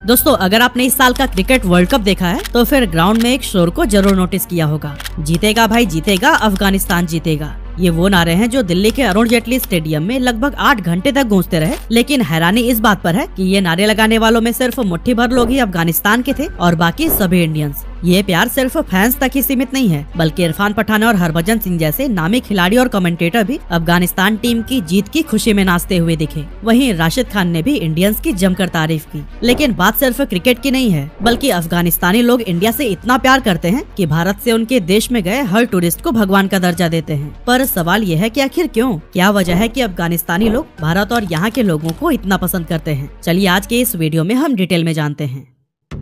दोस्तों, अगर आपने इस साल का क्रिकेट वर्ल्ड कप देखा है तो फिर ग्राउंड में एक शोर को जरूर नोटिस किया होगा। जीतेगा भाई जीतेगा, अफगानिस्तान जीतेगा। ये वो नारे हैं जो दिल्ली के अरुण जेटली स्टेडियम में लगभग 8 घंटे तक गूंजते रहे। लेकिन हैरानी इस बात पर है कि ये नारे लगाने वालों में सिर्फ मुट्ठी भर लोग ही अफगानिस्तान के थे और बाकी सभी इंडियंस। ये प्यार सिर्फ फैंस तक ही सीमित नहीं है, बल्कि इरफान पठान और हरभजन सिंह जैसे नामी खिलाड़ी और कमेंटेटर भी अफगानिस्तान टीम की जीत की खुशी में नाचते हुए दिखे। वहीं राशिद खान ने भी इंडियंस की जमकर तारीफ की। लेकिन बात सिर्फ क्रिकेट की नहीं है, बल्कि अफगानिस्तानी लोग इंडिया से इतना प्यार करते हैं कि भारत से उनके देश में गए हर टूरिस्ट को भगवान का दर्जा देते हैं। पर सवाल ये है कि आखिर क्यों? क्या वजह है कि अफगानिस्तानी लोग भारत और यहाँ के लोगों को इतना पसंद करते हैं? चलिए आज के इस वीडियो में हम डिटेल में जानते हैं।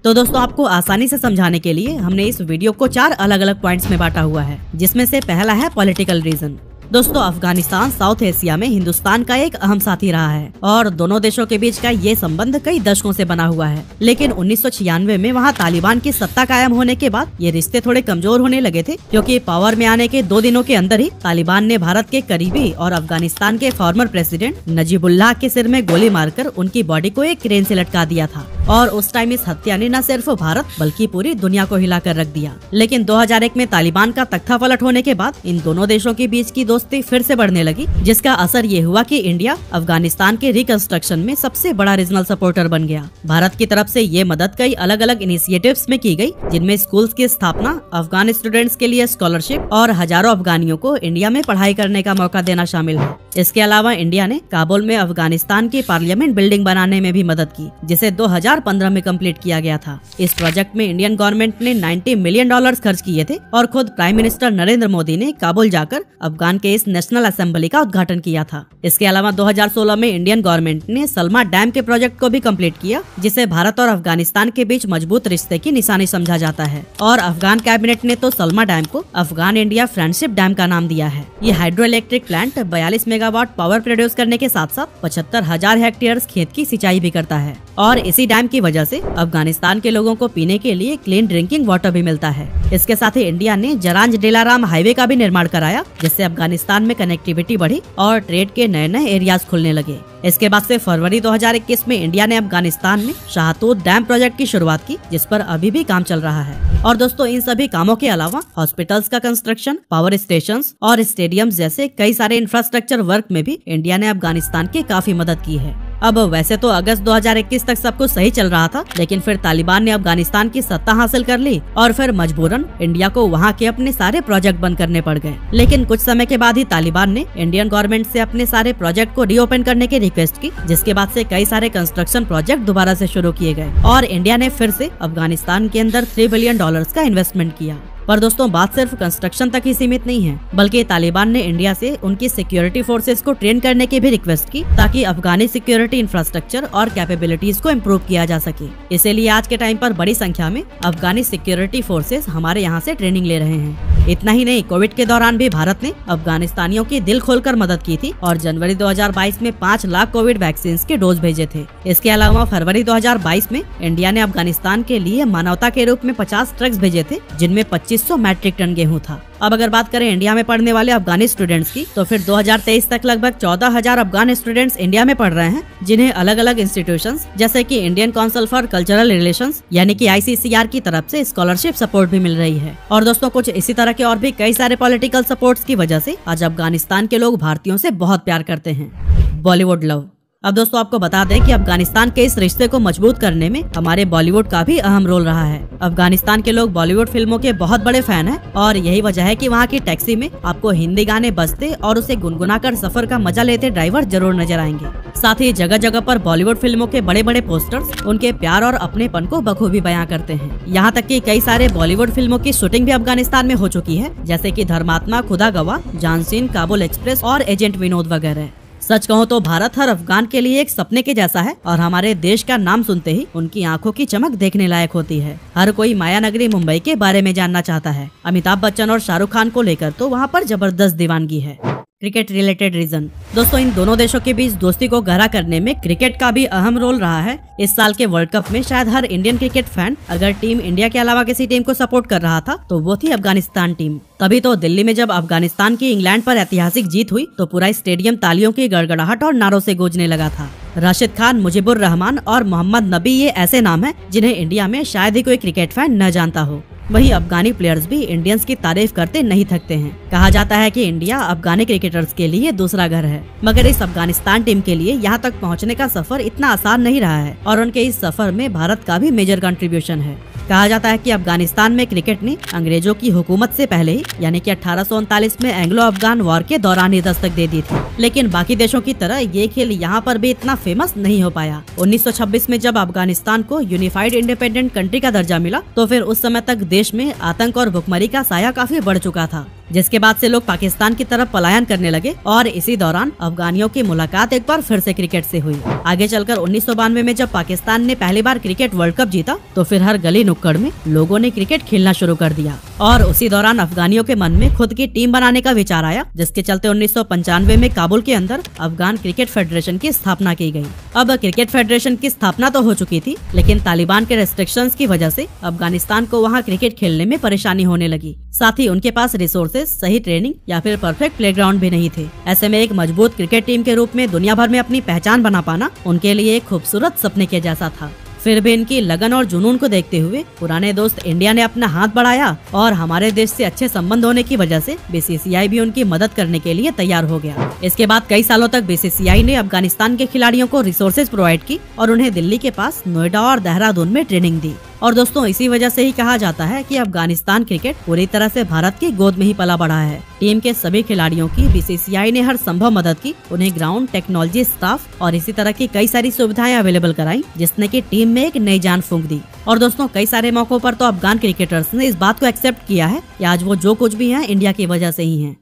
तो दोस्तों, आपको आसानी से समझाने के लिए हमने इस वीडियो को 4 अलग अलग पॉइंट्स में बांटा हुआ है, जिसमें से पहला है पॉलिटिकल रीजन। दोस्तों, अफगानिस्तान साउथ एशिया में हिंदुस्तान का एक अहम साथी रहा है और दोनों देशों के बीच का ये संबंध कई दशकों से बना हुआ है। लेकिन 1996 में वहाँ तालिबान की सत्ता कायम होने के बाद ये रिश्ते थोड़े कमजोर होने लगे थे, क्योंकि पावर में आने के 2 दिनों के अंदर ही तालिबान ने भारत के करीबी और अफगानिस्तान के फॉर्मर प्रेसिडेंट नजीबुल्लाह के सिर में गोली मारकर उनकी बॉडी को एक क्रेन से लटका दिया था। और उस टाइम इस हत्या ने न सिर्फ भारत बल्कि पूरी दुनिया को हिलाकर रख दिया। लेकिन 2001 में तालिबान का तख्ता पलट होने के बाद इन दोनों देशों के बीच की दोस्ती फिर से बढ़ने लगी, जिसका असर ये हुआ कि इंडिया अफगानिस्तान के रिकंस्ट्रक्शन में सबसे बड़ा रीजनल सपोर्टर बन गया। भारत की तरफ से ये मदद कई अलग अलग इनिशिएटिव्स में की गई, जिनमें स्कूल्स की स्थापना, अफगान स्टूडेंट्स के लिए स्कॉलरशिप और हजारों अफगानियों को इंडिया में पढ़ाई करने का मौका देना शामिल है। इसके अलावा इंडिया ने काबुल में अफगानिस्तान की पार्लियामेंट बिल्डिंग बनाने में भी मदद की, जिसे 2015 में कंप्लीट किया गया था। इस प्रोजेक्ट में इंडियन गवर्नमेंट ने $90 मिलियन खर्च किए थे और खुद प्राइम मिनिस्टर नरेंद्र मोदी ने काबुल जाकर अफगान के इस नेशनल असेंबली का उद्घाटन किया था। इसके अलावा 2016 में इंडियन गवर्नमेंट ने सलमा डैम के प्रोजेक्ट को भी कंप्लीट किया, जिसे भारत और अफगानिस्तान के बीच मजबूत रिश्ते की निशानी समझा जाता है। और अफगान कैबिनेट ने तो सलमा डैम को अफगान इंडिया फ्रेंडशिप डैम का नाम दिया है। ये hydro electric plant 42 megawatt power produce करने के साथ साथ 75,000 हेक्टेयर खेत की सिंचाई भी करता है। और इसी डैम की वजह से अफगानिस्तान के लोगों को पीने के लिए क्लीन ड्रिंकिंग वाटर भी मिलता है। इसके साथ ही इंडिया ने जरांज डिलाराम हाईवे का भी निर्माण कराया, जिससे अफगानिस्तान में कनेक्टिविटी बढ़ी और ट्रेड के नए नए एरियाज खुलने लगे। इसके बाद से फरवरी 2021 में इंडिया ने अफगानिस्तान में शाहतूत डैम प्रोजेक्ट की शुरुआत की, जिस पर अभी भी काम चल रहा है। और दोस्तों, इन सभी कामों के अलावा हॉस्पिटल्स का कंस्ट्रक्शन, पावर स्टेशंस और स्टेडियम जैसे कई सारे इंफ्रास्ट्रक्चर वर्क में भी इंडिया ने अफगानिस्तान की काफी मदद की है। अब वैसे तो अगस्त 2021 तक सब कुछ सही चल रहा था, लेकिन फिर तालिबान ने अफगानिस्तान की सत्ता हासिल कर ली और फिर मजबूरन इंडिया को वहाँ के अपने सारे प्रोजेक्ट बंद करने पड़ गए। लेकिन कुछ समय के बाद ही तालिबान ने इंडियन गवर्नमेंट से अपने सारे प्रोजेक्ट को रीओपन करने की रिक्वेस्ट की, जिसके बाद से कई सारे कंस्ट्रक्शन प्रोजेक्ट दोबारा से शुरू किए गए और इंडिया ने फिर से अफगानिस्तान के अंदर $3 बिलियन का इन्वेस्टमेंट किया। पर दोस्तों, बात सिर्फ कंस्ट्रक्शन तक ही सीमित नहीं है, बल्कि तालिबान ने इंडिया से उनकी सिक्योरिटी फोर्सेस को ट्रेन करने की भी रिक्वेस्ट की, ताकि अफगानी सिक्योरिटी इंफ्रास्ट्रक्चर और कैपेबिलिटीज को इम्प्रूव किया जा सके। इसीलिए आज के टाइम पर बड़ी संख्या में अफगानी सिक्योरिटी फोर्सेस हमारे यहाँ से ट्रेनिंग ले रहे हैं। इतना ही नहीं, कोविड के दौरान भी भारत ने अफगानिस्तानियों की दिल खोलकर मदद की थी और जनवरी 2022 में 5 लाख कोविड वैक्सीन के डोज भेजे थे। इसके अलावा फरवरी 2022 में इंडिया ने अफगानिस्तान के लिए मानवता के रूप में 50 ट्रक्स भेजे थे, जिनमें 2500 मैट्रिक टन गेहूं था। अब अगर बात करें इंडिया में पढ़ने वाले अफगानी स्टूडेंट्स की, तो फिर 2023 तक लगभग 14,000 अफगान स्टूडेंट्स इंडिया में पढ़ रहे हैं, जिन्हें अलग अलग इंस्टीट्यूशंस जैसे कि Indian council for cultural relations यानी कि ICCR की तरफ से स्कॉलरशिप सपोर्ट भी मिल रही है। और दोस्तों, कुछ इसी तरह के और भी कई सारे पॉलिटिकल सपोर्ट्स की वजह से आज अफगानिस्तान के लोग भारतीयों से बहुत प्यार करते हैं। बॉलीवुड लव। अब दोस्तों, आपको बता दें कि अफगानिस्तान के इस रिश्ते को मजबूत करने में हमारे बॉलीवुड का भी अहम रोल रहा है। अफगानिस्तान के लोग बॉलीवुड फिल्मों के बहुत बड़े फैन हैं और यही वजह है कि वहाँ की टैक्सी में आपको हिंदी गाने बजते और उसे गुनगुनाकर सफर का मजा लेते ड्राइवर जरूर नजर आएंगे। साथ ही जगह जगह पर बॉलीवुड फिल्मों के बड़े बड़े पोस्टर्स उनके प्यार और अपनेपन को बखूबी बयां करते हैं। यहाँ तक कि कई सारे बॉलीवुड फिल्मों की शूटिंग भी अफगानिस्तान में हो चुकी है, जैसे कि धर्मात्मा, खुदा गवाह, जानसीन, काबुल एक्सप्रेस और एजेंट विनोद वगैरह। सच कहूँ तो भारत हर अफगान के लिए एक सपने के जैसा है और हमारे देश का नाम सुनते ही उनकी आंखों की चमक देखने लायक होती है। हर कोई माया नगरी मुंबई के बारे में जानना चाहता है। अमिताभ बच्चन और शाहरुख खान को लेकर तो वहाँ पर जबरदस्त दीवानगी है। Cricket related reason. दोस्तों इन दोनों देशों के बीच दोस्ती को गहरा करने में क्रिकेट का भी अहम रोल रहा है। इस साल के वर्ल्ड कप में शायद हर इंडियन क्रिकेट फैन अगर टीम इंडिया के अलावा किसी टीम को सपोर्ट कर रहा था तो वो थी अफगानिस्तान टीम। तभी तो दिल्ली में जब अफगानिस्तान की इंग्लैंड पर ऐतिहासिक जीत हुई तो पूरा स्टेडियम तालियों की गड़गड़ाहट और नारों से गूंजने लगा था। राशिद खान, मुजीबुर रहमान और मोहम्मद नबी ये ऐसे नाम हैं जिन्हें इंडिया में शायद ही कोई क्रिकेट फैन न जानता हो। वहीं अफगानी प्लेयर्स भी इंडियंस की तारीफ करते नहीं थकते हैं। कहा जाता है कि इंडिया अफगानी क्रिकेटर्स के लिए दूसरा घर है, मगर इस अफगानिस्तान टीम के लिए यहाँ तक पहुँचने का सफर इतना आसान नहीं रहा है और उनके इस सफर में भारत का भी मेजर कंट्रीब्यूशन है। कहा जाता है कि अफगानिस्तान में क्रिकेट ने अंग्रेजों की हुकूमत से पहले ही यानी कि 1839 में एंग्लो अफगान वॉर के दौरान ही दस्तक दे दी थी, लेकिन बाकी देशों की तरह ये खेल यहाँ पर भी इतना फेमस नहीं हो पाया। 1926 में जब अफगानिस्तान को यूनिफाइड इंडिपेंडेंट कंट्री का दर्जा मिला तो फिर उस समय तक देश में आतंक और भुखमरी का साया काफी बढ़ चुका था, जिसके बाद से लोग पाकिस्तान की तरफ पलायन करने लगे और इसी दौरान अफगानियों की मुलाकात एक बार फिर से क्रिकेट से हुई। आगे चलकर 1992 में जब पाकिस्तान ने पहली बार क्रिकेट वर्ल्ड कप जीता तो फिर हर गली नुक्कड़ में लोगों ने क्रिकेट खेलना शुरू कर दिया और उसी दौरान अफगानियों के मन में खुद की टीम बनाने का विचार आया, जिसके चलते 1995 में काबुल के अंदर अफगान क्रिकेट फेडरेशन की स्थापना की गई। अब क्रिकेट फेडरेशन की स्थापना तो हो चुकी थी, लेकिन तालिबान के रेस्ट्रिक्शंस की वजह से अफगानिस्तान को वहाँ क्रिकेट खेलने में परेशानी होने लगी। साथ ही उनके पास रिसोर्सेज, सही ट्रेनिंग या फिर परफेक्ट प्लेग्राउंड भी नहीं थे। ऐसे में एक मजबूत क्रिकेट टीम के रूप में दुनिया भर में अपनी पहचान बना पाना उनके लिए एक खूबसूरत सपने के जैसा था। फिर भी इनकी लगन और जुनून को देखते हुए पुराने दोस्त इंडिया ने अपना हाथ बढ़ाया और हमारे देश से अच्छे संबंध होने की वजह से बीसीसीआई भी उनकी मदद करने के लिए तैयार हो गया। इसके बाद कई सालों तक बीसीसीआई ने अफगानिस्तान के खिलाड़ियों को रिसोर्सेज प्रोवाइड की और उन्हें दिल्ली के पास नोएडा और देहरादून में ट्रेनिंग दी। और दोस्तों इसी वजह से ही कहा जाता है कि अफगानिस्तान क्रिकेट पूरी तरह से भारत की गोद में ही पला बढ़ा है। टीम के सभी खिलाड़ियों की बीसीसीआई ने हर संभव मदद की, उन्हें ग्राउंड, टेक्नोलॉजी, स्टाफ और इसी तरह की कई सारी सुविधाएं अवेलेबल कराई, जिसने की टीम में एक नई जान फूंक दी। और दोस्तों कई सारे मौकों पर तो अफगान क्रिकेटर्स ने इस बात को एक्सेप्ट किया है कि आज वो जो कुछ भी है इंडिया की वजह से ही है।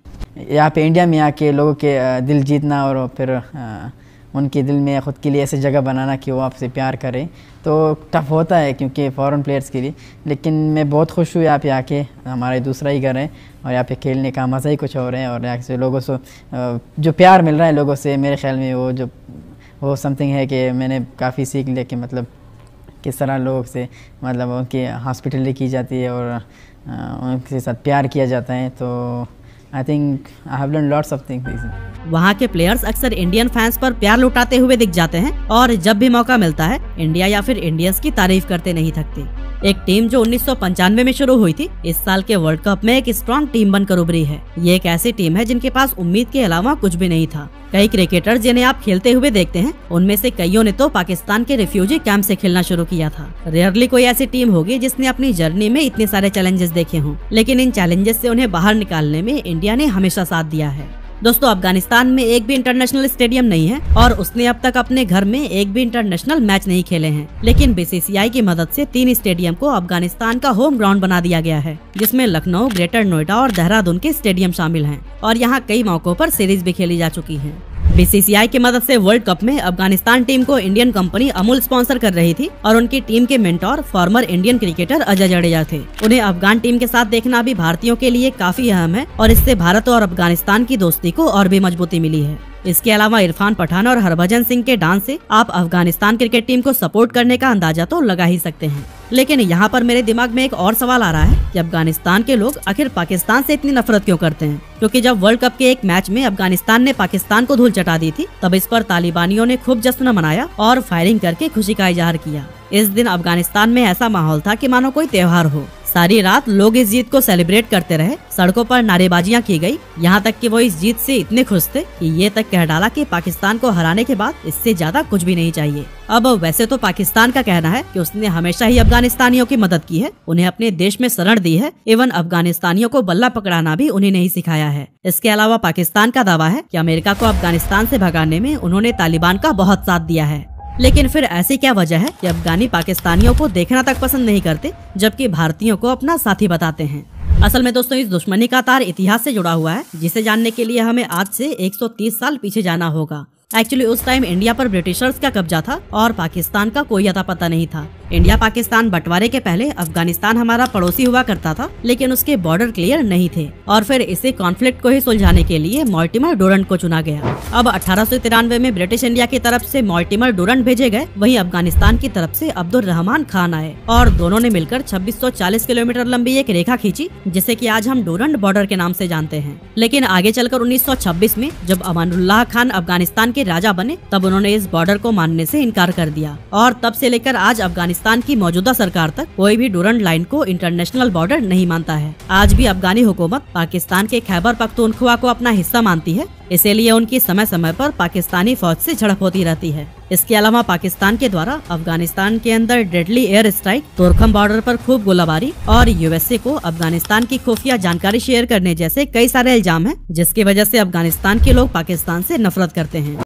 यहाँ पे इंडिया में आके लोगों के दिल जीतना और फिर उनके दिल में ख़ुद के लिए ऐसी जगह बनाना कि वो आपसे प्यार करें, तो टफ़ होता है क्योंकि फ़ॉरेन प्लेयर्स के लिए। लेकिन मैं बहुत खुश हूँ यहाँ पे आके, हमारा दूसरा ही घर है और यहाँ पे खेलने का मज़ा ही कुछ और है। और यहाँ से लोगों से जो प्यार मिल रहा है लोगों से, मेरे ख्याल में वो समथिंग है कि मैंने काफ़ी सीख लिया कि मतलब किस तरह लोगों से मतलब उनकी हॉस्पिटलिटी की जाती है और उनके साथ प्यार किया जाता है। तो I think I have learned lots of things. वहाँ के प्लेयर्स अक्सर इंडियन फैंस पर प्यार लुटाते हुए दिख जाते हैं और जब भी मौका मिलता है इंडिया या फिर इंडियंस की तारीफ करते नहीं थकते। एक टीम जो 1995 में शुरू हुई थी, इस साल के वर्ल्ड कप में एक स्ट्रॉन्ग टीम बनकर उभरी है। ये एक ऐसी टीम है जिनके पास उम्मीद के अलावा कुछ भी नहीं था। कई क्रिकेटर्स जिन्हें आप खेलते हुए देखते हैं, उनमें से कईयों ने तो पाकिस्तान के रिफ्यूजी कैंप से खेलना शुरू किया था। रेयरली कोई ऐसी टीम होगी जिसने अपनी जर्नी में इतने सारे चैलेंजेस देखे हों, लेकिन इन चैलेंजेस से उन्हें बाहर निकालने में इंडिया ने हमेशा साथ दिया है। दोस्तों अफगानिस्तान में एक भी इंटरनेशनल स्टेडियम नहीं है और उसने अब तक अपने घर में एक भी इंटरनेशनल मैच नहीं खेले हैं, लेकिन बीसीसीआई की मदद से 3 स्टेडियम को अफगानिस्तान का होम ग्राउंड बना दिया गया है, जिसमें लखनऊ, ग्रेटर नोएडा और देहरादून के स्टेडियम शामिल हैं और यहाँ कई मौकों पर सीरीज भी खेली जा चुकी है। बीसीसीआई की मदद से वर्ल्ड कप में अफगानिस्तान टीम को इंडियन कंपनी अमूल स्पॉन्सर कर रही थी और उनकी टीम के mentor former Indian cricketer Ajay Jadeja थे। उन्हें अफगान टीम के साथ देखना भी भारतीयों के लिए काफी अहम है और इससे भारत और अफगानिस्तान की दोस्ती को और भी मजबूती मिली है। इसके अलावा इरफान पठान और हरभजन सिंह के डांस से आप अफगानिस्तान क्रिकेट टीम को सपोर्ट करने का अंदाजा तो लगा ही सकते हैं। लेकिन यहाँ पर मेरे दिमाग में एक और सवाल आ रहा है कि अफगानिस्तान के लोग आखिर पाकिस्तान से इतनी नफरत क्यों करते हैं? क्योंकि जब वर्ल्ड कप के एक मैच में अफगानिस्तान ने पाकिस्तान को धूल चटा दी थी, तब इस पर तालिबानियों ने खूब जश्न मनाया और फायरिंग करके खुशी का इजहार किया। इस दिन अफगानिस्तान में ऐसा माहौल था कि मानो कोई त्योहार हो। सारी रात लोग इस जीत को सेलिब्रेट करते रहे, सड़कों पर नारेबाजियां की गई, यहाँ तक कि वो इस जीत से इतने खुश थे कि ये तक कह डाला कि पाकिस्तान को हराने के बाद इससे ज्यादा कुछ भी नहीं चाहिए। अब वैसे तो पाकिस्तान का कहना है कि उसने हमेशा ही अफगानिस्तानियों की मदद की है, उन्हें अपने देश में शरण दी है, एवं अफगानिस्तानियों को बल्ला पकड़ाना भी उन्हें नहीं सिखाया है। इसके अलावा पाकिस्तान का दावा है कि अमेरिका को अफगानिस्तान से भगाने में उन्होंने तालिबान का बहुत साथ दिया है। लेकिन फिर ऐसी क्या वजह है कि अफगानी पाकिस्तानियों को देखना तक पसंद नहीं करते, जबकि भारतीयों को अपना साथी बताते हैं? असल में दोस्तों इस दुश्मनी का तार इतिहास से जुड़ा हुआ है, जिसे जानने के लिए हमें आज से 130 साल पीछे जाना होगा। एक्चुअली उस टाइम इंडिया पर ब्रिटिशर्स का कब्जा था और पाकिस्तान का कोई अता पता नहीं था। इंडिया पाकिस्तान बंटवारे के पहले अफगानिस्तान हमारा पड़ोसी हुआ करता था, लेकिन उसके बॉर्डर क्लियर नहीं थे और फिर इसे कॉन्फ्लिक्ट को ही सुलझाने के लिए मॉर्टिमर डुरंट को चुना गया। अब 1893 में ब्रिटिश इंडिया की तरफ से मॉर्टिमर डुरंट भेजे गए, वहीं अफगानिस्तान की तरफ से अब्दुल रहमान खान आए और दोनों ने मिलकर 2640 किलोमीटर लंबी एक रेखा खींची, जिसे कि आज हम डुरंट बॉर्डर के नाम से जानते हैं। लेकिन आगे चलकर 1926 में जब अमानुल्लाह खान अफगानिस्तान के राजा बने, तब उन्होंने इस बॉर्डर को मानने से इनकार कर दिया और तब से लेकर आज अफगानिस्तान की मौजूदा सरकार तक कोई भी डुरंट लाइन को इंटरनेशनल बॉर्डर नहीं मानता है। आज भी अफगानी हुकूमत पाकिस्तान के खैबर पख्तूनख्वा को अपना हिस्सा मानती है, इसीलिए उनकी समय समय पर पाकिस्तानी फौज से झड़प होती रहती है। इसके अलावा पाकिस्तान के द्वारा अफगानिस्तान के अंदर deadly air strike, Torkham border पर खूब गोलाबारी और यूएसए को अफगानिस्तान की खुफिया जानकारी शेयर करने जैसे कई सारे इल्जाम हैं, जिसकी वजह से अफगानिस्तान के लोग पाकिस्तान से नफरत करते हैं।